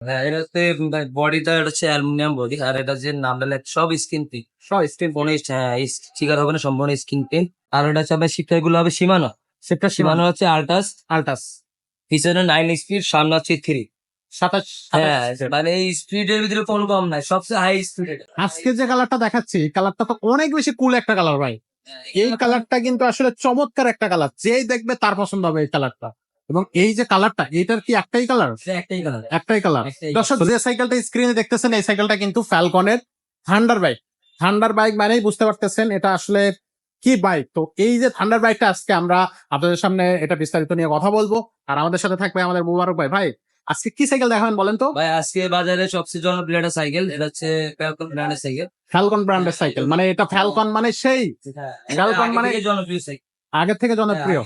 হ্যাঁ, এটা হচ্ছে বডিটা এটা হচ্ছে অ্যালুমিনিয়াম বডি। আর এটা যে নামটা লেখা সব স্কিন প্রিন্ট। সব স্ক্রিন কোনো হ্যাঁ, স্টিকার হবে না, সম্পূর্ণ স্ক্রিন প্রিন্ট। আর এটা হচ্ছে আপনার শিপটার গুলো হবে সীমানো। সেটা সীমানো হচ্ছে আল্টাস। আল্টাস পিছনে 9 স্পিড, সামনে হচ্ছে 3। 27। হ্যাঁ, মানে এই স্পিডের ভিতরে কোনো কম নাই। সবচেয়ে হাই স্পিড এটা। আজকে যে কালারটা দেখাচ্ছি, এই কালারটা তো অনেক বেশি কুল একটা কালার ভাই। এই কালারটা কিন্তু আসলে চমৎকার একটা কালার, যেই দেখবে তার পছন্দ হবে এই কালারটা। এবং এই যে কালারটা, এটার কি একটাই কালার? এটা একটাই কালার। একটাই কালার। একটাই দর্শক, যে সাইকেলটা স্ক্রিনে দেখতেছেন, এই সাইকেলটা কিন্তু ফ্যালকনের থান্ডার বাইক। থান্ডার বাইক মানেই বুঝতে পারতেছেন এটা আসলে কি বাইক। তো এই যে থান্ডার বাইকটা, আজকে আমরা আপনাদের সামনে এটা বিস্তারিত নিয়ে কথা বলবো। আর আমাদের সাথে থাকবে আমাদের মুবারক ভাই। ভাই, আজকে কি সাইকেল দেখাবেন বলেন তো? ভাই আজকে বাজারে সবচেয়ে জনপ্রিয় একটা সাইকেল, এটা হচ্ছে ফ্যালকন ব্র্যান্ডের সাইকেল। ফ্যালকন ব্র্যান্ডের সাইকেল, মানে এটা ফ্যালকন মানে সেই হ্যাঁ, ফ্যালকন আগে মানে থেকে জনপ্রিয় সাইকেল। আগের থেকে জনপ্রিয়।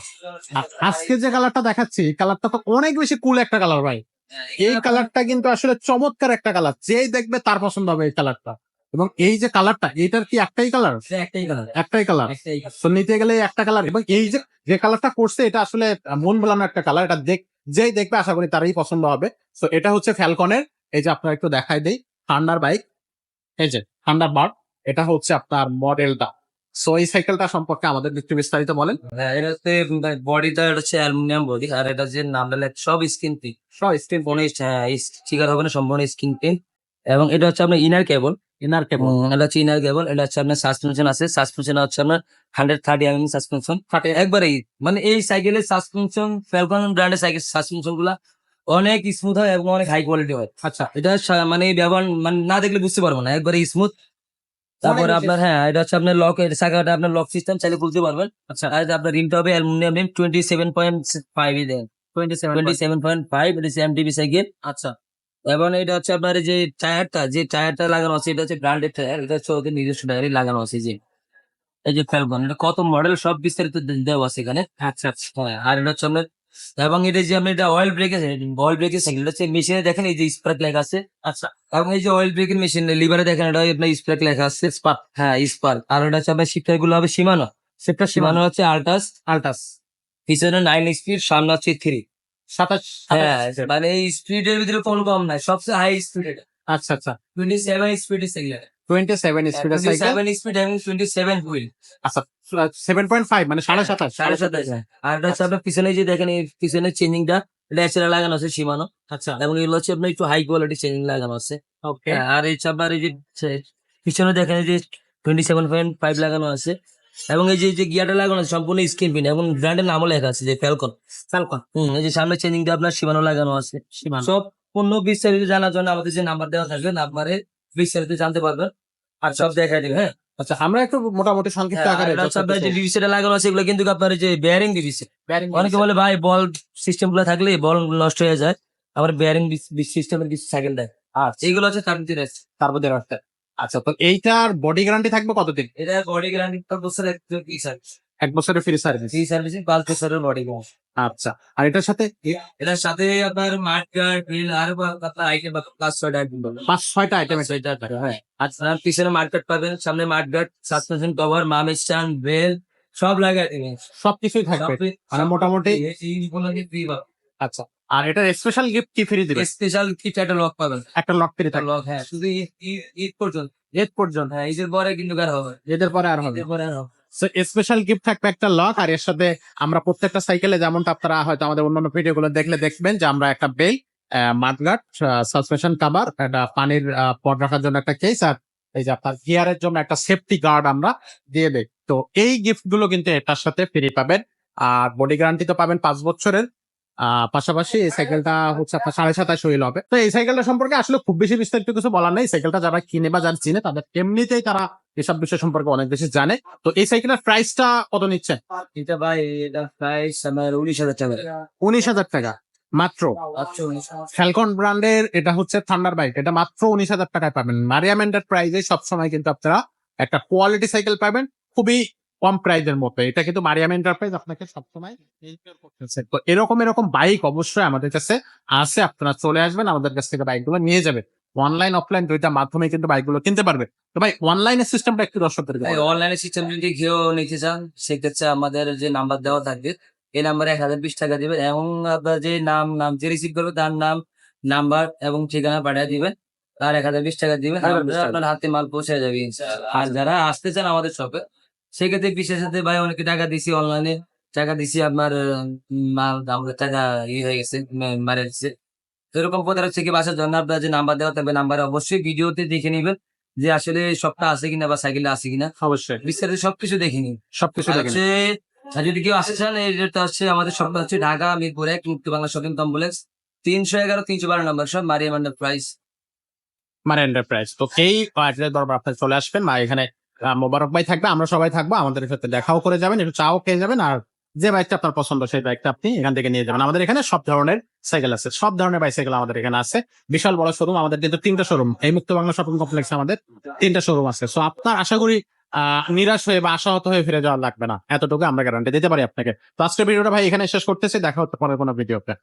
আজকে যে কালারটা দেখাচ্ছি, এই কালারটা তো অনেক বেশি কুল একটা কালার ভাই। এই কালারটা কিন্তু আসলে চমৎকার একটা কালার, যেই দেখবে তার পছন্দ হবে এই কালারটা। এবং এই যে কালারটা, এটার কি একটাই কালার? এটা একটাই কালার। একটাই কালার। একটাই কালার। তো নিতে গেলে একটা কালার। এবং এই যে যে কালারটা করছে, এটা আসলে মন ভোলানো একটা কালার। এটা যেই দেখবে আশা করি তারই পছন্দ হবে। তো এটা হচ্ছে ফ্যালকনের, এই যে আপনার একটু দেখাই দেই, থান্ডার বাইক। এই যে থান্ডার বার্ড, এটা হচ্ছে আপনার মডেলটা। সো এই সাইকেলটা সম্পর্কে আমাদের একটু বিস্তারিত বলেন। হ্যাঁ, এটা হচ্ছে বডিটা এটা হচ্ছে অ্যালুমিনিয়াম বডি। আর এটা যে নামটা লেখা সব স্ক্রিন প্রিন্ট। সব স্ক্রিন কোনো হ্যাঁ, স্টিকার হবে না, সম্পূর্ণ স্ক্রিন প্রিন্ট। এবং এটা হচ্ছে আপনার ইনার কেবল। ইনার কেবল এটা হচ্ছে ইনার কেবল। এটা হচ্ছে আপনার সাসপেনশন আছে। সাসপেনশন হচ্ছে আপনার 130 সাসপেনশন। একবারেই মানে এই সাইকেলের সাসপেনশন, ফ্যালকন ব্র্যান্ডের সাইকেল সাসপেনশন গুলা অনেক স্মুথ হয় এবং অনেক হাই কোয়ালিটি হয়। আচ্ছা, এটা মানে ব্যবহার মানে না দেখলে বুঝতে পারবো না, একবারে স্মুথ। তারপরে বেশি আপনার হ্যাঁ, এটা হচ্ছে আপনার লক, চাকাটা আপনার লক সিস্টেম, চাইলে খুলতে পারবেন। আচ্ছা। আর এটা আপনার রিমটা হবে অ্যালুমিনিয়াম রিম 27.5 দেন। 27.5, এটা হচ্ছে এমটিবি সাইকেল। আচ্ছা, এবং এটা হচ্ছে আপনার এই যে টায়ারটা লাগানো আছে, এটা হচ্ছে ব্র্যান্ডেড টায়ার। এটা হচ্ছে ওদের নিজস্ব টায়ারই লাগানো আছে। এই যে ফ্যালকন, এটা কত মডেল সব বিস্তারিত দেওয়া আছে এখানে। আচ্ছা, আচ্ছা। হ্যাঁ, আর এটা হচ্ছে আপনার, এবং এটা যে আপনি এটা অয়েল ব্রেকের সাইকেল, এটা হচ্ছে মেশিনে দেখেন এই যে স্পার্ক লেখা আছে। আচ্ছা, এবং এই যে অয়েল ব্রেকের মেশিন লিভারে দেখেন, এটা আপনার স্পার্ক লেখা আছে। স্পার্ক। হ্যাঁ, স্পার্ক। আর এটা হচ্ছে আপনার শিফটার গুলো হবে সীমানো। সেটা সীমানো হচ্ছে আল্টাস। আল্টাস পিছনে 9 স্পিড, সামনে হচ্ছে 3। 27। হ্যাঁ, মানে এই স্পিডের ভিতরে কোনো কম নাই। সবচেয়ে হাই স্পিড এটা। আচ্ছা, আচ্ছা। 27 স্পিডের সাইকেল এটা। 27 স্পিডের সাইকেল। 27 স্পিড এবং 27 হুইল। আচ্ছা, 7.5 মানে 27.5। 27.5। আর এটা হচ্ছে আপনার পিছনে যে দেখেন, এই পিছনের চেঞ্জিংটা ন্যাচারাল লাগানো আছে সীমানো। আচ্ছা, এবং এগুলো হচ্ছে আপনার একটু হাই কোয়ালিটি চেঞ্জিং লাগানো আছে। ওকে। হ্যাঁ, আর এই আপনার এই যে পিছনে দেখেন এই যে 27.5 লাগানো আছে। এবং এই যে গিয়ারটা লাগানো আছে সম্পূর্ণ স্ক্রিন প্রিন্ট এবং ব্র্যান্ডের নামও লেখা আছে যে ফ্যালকন। ফ্যালকন এই যে সামনে চেঞ্জিংটা আপনার সীমানো লাগানো আছে। সীমানা। সব পণ্য বিস্তারিত জানার জন্য আমাদের যে নাম্বার দেওয়া থাকবে, নাম্বারে বিস্তারিত জানতে পারবেন। আর সব দেখাই দিবে। হ্যাঁ, আচ্ছা, আমরা একটু মোটামুটি সংক্ষিপ্ত হ্যাঁ, আর আকারে এটা হচ্ছে আপনার যে ডিভিসিটা লাগানো আছে, এগুলো কিন্তু আপনার এই যে বেয়ারিং ডিভিসি। বেয়ারিং অনেকে বলে ভাই বল সিস্টেম গুলো থাকলে বল নষ্ট হয়ে যায়, আবার বেয়ারিং সিস্টেমের কিছু সাইকেল দেয়। আচ্ছা, এইগুলো হচ্ছে 30 আছে। তার মধ্যে রাখতে। আচ্ছা, তো এইটার বডি গ্যারান্টি থাকবে কতদিন? এটা বডি গ্যারান্টি 5 বছর কি সার্ভিস। 1 বছরের ফ্রি সার্ভিস। ফ্রি সার্ভিসিং 5 বছরের বডি গ্যারান্টি। আচ্ছা, আর এটার সাথে এটার সাথে আপনার মাড গার্ড, হুইল আর আপনার আইটেম প্লাস 6টা আইটেম পাবেন। 5-6টা আইটেম। 6টা থাকে। হ্যাঁ, আচ্ছা, আর পিছনে মাড গার্ড পাবেন, সামনে মাড গার্ড, সাসপেনশন কভার, মাম স্ট্যান্ড, বেল সব লাগাই দিবেন। সবকিছুই থাকবে মানে মোটামুটি। আচ্ছা, আর এটার স্পেশাল গিফট কি ফ্রি দিবে? স্পেশাল কিছু একটা লক পাবেন। একটা লক ফ্রি একটা থাকবে লক, হ্যাঁ, শুধু ঈদ পর্যন্ত। এর পর্যন্ত। হ্যাঁ, ঈদের পরে কিন্তু আর হবে। এদের পরে আর হবে। ঈদের পরে আর হবে। স্পেশাল গিফট থাকবে একটা লক। আর এর সাথে আমরা প্রত্যেকটা সাইকেলে, যেমনটা আপনারা হয়তো আমাদের অন্যান্য ভিডিও গুলো দেখলে দেখবেন, যে আমরা একটা বেল, মাঠগার্ড, সাসপেনশন কাভার, একটা পানির পট রাখার জন্য একটা কেস, আর এই যে আপনার গিয়ারের জন্য একটা সেফটি গার্ড আমরা দিয়ে দেই। তো এই গিফট গুলো কিন্তু এটার সাথে ফ্রি পাবেন। আর বডি গ্যারান্টি তো পাবেন 5 বছরের। পাশাপাশি এই সাইকেলটা হচ্ছে আপনার 27.5 হুইল হবে। তো এই সাইকেলটা সম্পর্কে আসলে খুব বেশি বিস্তারিত কিছু বলার নেই। সাইকেলটা যারা কিনে বা যারা চিনে, তাদের এমনিতেই তারা এসব বিষয় সম্পর্কে অনেক বেশি জানে। তো এই সাইকেলের প্রাইসটা কত নিচ্ছে? এটা ভাই, এটা প্রাইস আমার 19,000 টাকা। 19,000 টাকা মাত্র। আচ্ছা, 19,000। ফ্যালকন ব্র্যান্ডের এটা হচ্ছে থান্ডার বাইক, এটা মাত্র 19,000 টাকায় পাবেন। মারিয়াম এন্টারপ্রাইজে সবসময় কিন্তু আপনারা একটা কোয়ালিটি সাইকেল পাবেন খুবই কম প্রাইজের মধ্যে। এটা কিন্তু মারিয়াম এন্টারপ্রাইজ আপনাকে সবসময় ইনশিওর করতেছে। তো এরকম এরকম বাইক অবশ্যই আমাদের কাছে আছে, আপনারা চলে আসবেন, আমাদের কাছ থেকে বাইকগুলো নিয়ে যাবেন। অনলাইন অফলাইন দুইটা মাধ্যমে কিন্তু বাইকগুলো কিনতে পারবে। তো ভাই, অনলাইনের সিস্টেমটা একটু দর্শকদের অনলাইনে সিস্টেম যদি কেউ নিতে চান, সেক্ষেত্রে আমাদের যে নাম্বার দেওয়া থাকবে, এই নাম্বারে 1020 টাকা দিবেন এবং আপনার যে নাম যে রিসিভ করবে তার নাম, নাম্বার এবং ঠিকানা পাঠিয়ে দিবেন, আর 1020 টাকা দিবেন, 1020 টাকা। আপনার হাতে মাল পৌঁছে যাবে ইনশাআল্লাহ। আর যারা আসতে চান আমাদের শপে, সেক্ষেত্রে বিশেষ সাথে ভাই অনেকে টাকা দিছি অনলাইনে, টাকা দিছি আপনার মাল আমাদের টাকা হয়ে গেছে, মারা গেছে। এরকম প্রতারক থেকে বাঁচার জন্য আপনার যে নাম্বার দেওয়া থাকবে, নাম্বারে অবশ্যই ভিডিওতে দেখে নিবেন যে আসলে শপটা আছে কিনা বা সাইকেলটা আছে কিনা, অবশ্যই বিস্তারিত সবকিছু দেখে নিন। সবকিছু আর দেখেন। হচ্ছে আর যদি কেউ আসতে চান, এই রেটটা হচ্ছে আমাদের শপটা হচ্ছে ঢাকা মিরপুর 1 মুক্তি বাংলা শপিং কমপ্লেক্স, 311 312 নম্বর সব মারিয়াম এন্টারপ্রাইজ। মানে এন্টারপ্রাইজ। তো এই অ্যাড্রেস বরাবর আপনি চলে আসবেন, বা এখানে মোবারক ভাই থাকবে, আমরা সবাই থাকবো, আমাদের সাথে দেখাও করে যাবেন, একটু চাও খেয়ে যাবেন, আর যে বাইকটা আপনার পছন্দ সেই বাইকটা আপনি এখান থেকে নিয়ে যাবেন। আমাদের এখানে সব ধরনের সাইকেল আছে, সব ধরনের বাইসাইকেল আমাদের এখানে আছে। বিশাল বড় শোরুম আমাদের, কিন্তু 3টা শোরুম এই মুক্ত বাংলা শপিং কমপ্লেক্সে আমাদের 3টা শোরুম আছে। সো আপনার আশা করি নিরাশ হয়ে বা আশাহত হয়ে ফিরে যাওয়া লাগবে না, এতটুকু আমরা গ্যারান্টি দিতে পারি আপনাকে। তো আজকের ভিডিওটা ভাই এখানে শেষ করতেছি, দেখা হচ্ছে পরের কোনো ভিডিওতে।